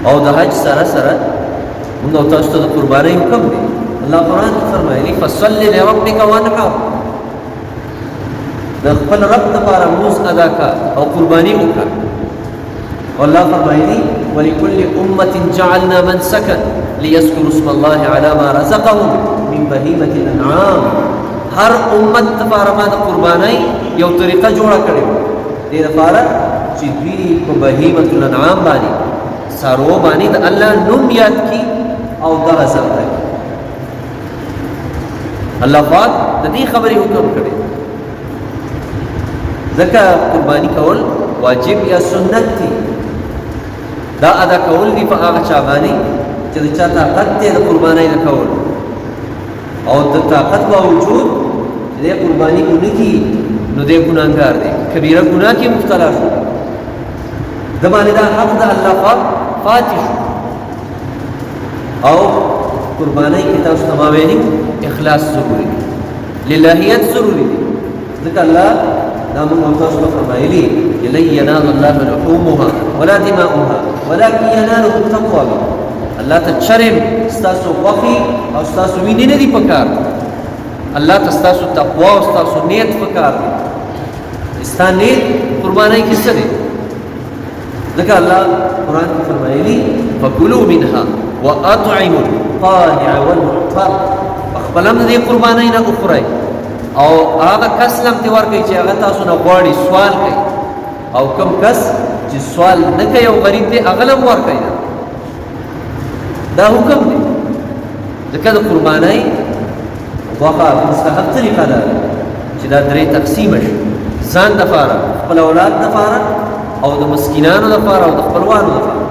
او د حج سره سره موږ او تاسو ته د قربانۍ حکم دی. الله قرآن کې فرمایلی فصل لربک وانحر، د خپل رب لپاره لمونځ ادا کا او قرباني وکړه. والله فرمایلی ولكل امة جعلنا منسكا ليذكروا اسم الله على ما رزقهم من بهيمة الانعام. هر امت لپاره ما د قربانۍ یو طریقه جوړه کړې وه، دې لپاره چې دوی په بهیمة الانعام باندې څاروو باندې د الله نوم یاد کړي او دغه ذبح کړي. الله پاک د دې خبرې حکم کړی، ځکه قرباني کول واجب یا سنت دي. دا ادا کول دي په هغه چا باندې چې د چا طاقت دی د قربانۍ د کول، او د طاقت باوجود چې د قرباني ونه کړي نو دی ګناهګار دی، کبیره ګناه کې مبتلا شو، د باندې دا حق د الله پاک فاتح شو. او قربانۍ کې تاسو ته ما ویلي اخلاص ضروري دی، للهیت ضروري دی، ځکه الله دا موږ او تاسو ته فرمایلي چې لن ینال الله لحومها ولا دماؤها ولکن یناله التقوى. الله ته چرم ستاسو غوښې او ستاسو وینې نه دي پکار، الله ته ستاسو تقوا او ستاسو نیت پکار دی. ستا نیت قربانۍ کې څه دی؟ ځکه الله قرآن کې فرمایلي فکلوا منها واطعموا القانع والمعتر، خپل هم د دې قربانۍ نه وخورئ او هغه کس لم ته ورکړئ چې هغه تاسو نه غواړي، سوال کوي، او کم کس چې سوال نه کوي او غریب دی هغه هم ورکړئ. دا حکم دی، ځکه د قربانۍ غوښه مستحب طریقه ده چې دا درې تقسیمه شي، ځان دپاره، خپل اولاد دپاره او د مسکینانو دپاره او د خپلوانو دپاره.